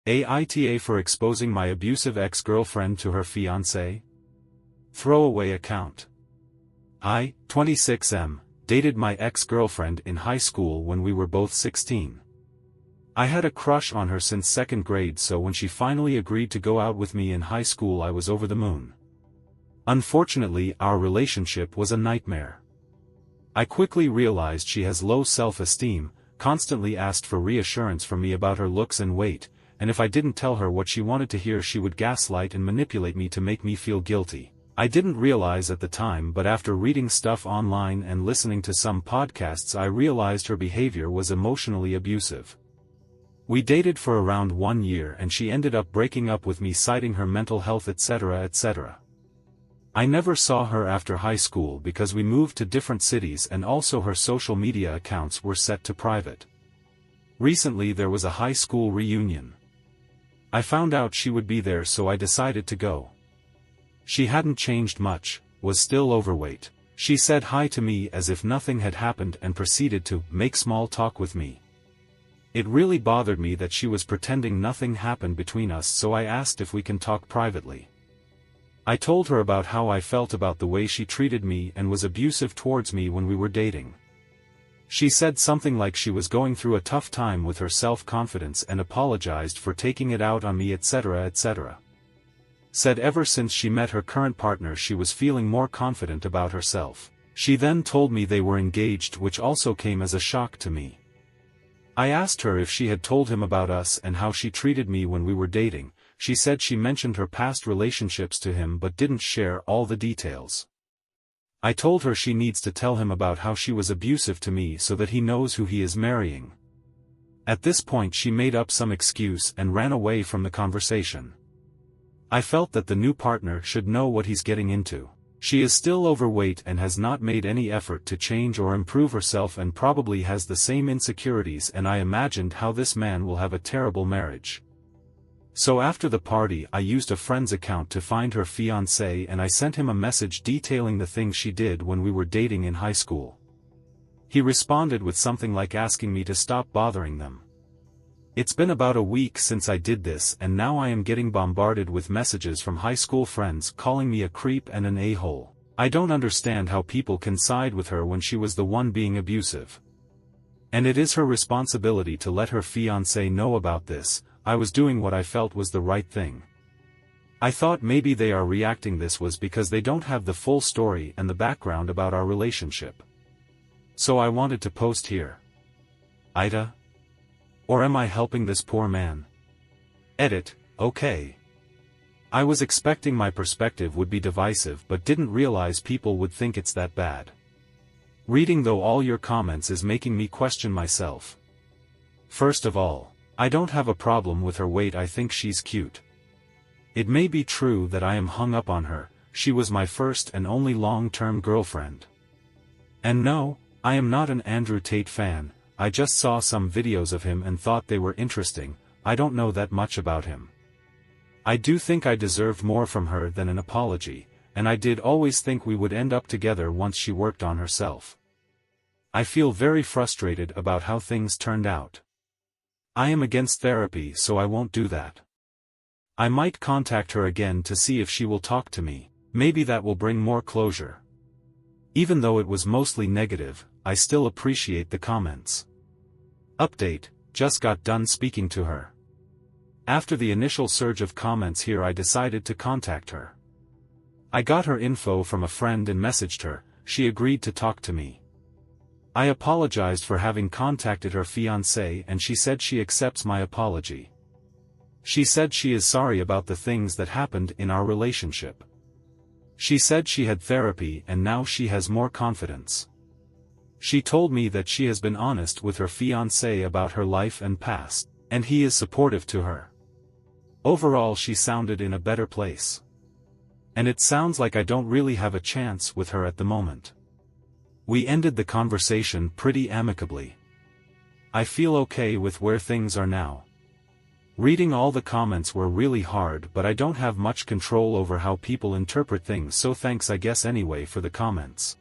AITA for exposing my abusive ex-girlfriend to her fiancé? Throwaway account. I, 26M, dated my ex-girlfriend in high school when we were both 16. I had a crush on her since second grade, so when she finally agreed to go out with me in high school I was over the moon. Unfortunately, our relationship was a nightmare. I quickly realized she has low self-esteem, constantly asked for reassurance from me about her looks and weight, and if I didn't tell her what she wanted to hear she would gaslight and manipulate me to make me feel guilty. I didn't realize at the time, but after reading stuff online and listening to some podcasts I realized her behavior was emotionally abusive. We dated for around 1 year and she ended up breaking up with me citing her mental health etc. etc. I never saw her after high school because we moved to different cities and also her social media accounts were set to private. Recently there was a high school reunion. I found out she would be there, so I decided to go. She hadn't changed much, was still overweight. She said hi to me as if nothing had happened and proceeded to make small talk with me. It really bothered me that she was pretending nothing happened between us, so I asked if we can talk privately. I told her about how I felt about the way she treated me and was abusive towards me when we were dating. She said something like she was going through a tough time with her self-confidence and apologized for taking it out on me etc. etc. Said ever since she met her current partner she was feeling more confident about herself. She then told me they were engaged, which also came as a shock to me. I asked her if she had told him about us and how she treated me when we were dating. She said she mentioned her past relationships to him but didn't share all the details. I told her she needs to tell him about how she was abusive to me so that he knows who he is marrying. At this point she made up some excuse and ran away from the conversation. I felt that the new partner should know what he's getting into. She is still overweight and has not made any effort to change or improve herself and probably has the same insecurities, and I imagined how this man will have a terrible marriage. So after the party I used a friend's account to find her fiancé and I sent him a message detailing the things she did when we were dating in high school. He responded with something like asking me to stop bothering them. It's been about a week since I did this and now I am getting bombarded with messages from high school friends calling me a creep and an a-hole. I don't understand how people can side with her when she was the one being abusive. And it is her responsibility to let her fiancé know about this. I was doing what I felt was the right thing. I thought maybe they are reacting this was because they don't have the full story and the background about our relationship. So I wanted to post here. AITA? Or am I helping this poor man? Edit, okay. I was expecting my perspective would be divisive but didn't realize people would think it's that bad. Reading though all your comments is making me question myself. First of all, I don't have a problem with her weight, I think she's cute. It may be true that I am hung up on her, she was my first and only long-term girlfriend. And no, I am not an Andrew Tate fan, I just saw some videos of him and thought they were interesting. I don't know that much about him. I do think I deserved more from her than an apology, and I did always think we would end up together once she worked on herself. I feel very frustrated about how things turned out. I am against therapy, so I won't do that. I might contact her again to see if she will talk to me, maybe that will bring more closure. Even though it was mostly negative, I still appreciate the comments. Update, just got done speaking to her. After the initial surge of comments here I decided to contact her. I got her info from a friend and messaged her, she agreed to talk to me. I apologized for having contacted her fiancé and she said she accepts my apology. She said she is sorry about the things that happened in our relationship. She said she had therapy and now she has more confidence. She told me that she has been honest with her fiancé about her life and past, and he is supportive to her. Overall she sounded in a better place. And it sounds like I don't really have a chance with her at the moment. We ended the conversation pretty amicably. I feel okay with where things are now. Reading all the comments were really hard, but I don't have much control over how people interpret things, so thanks I guess anyway for the comments.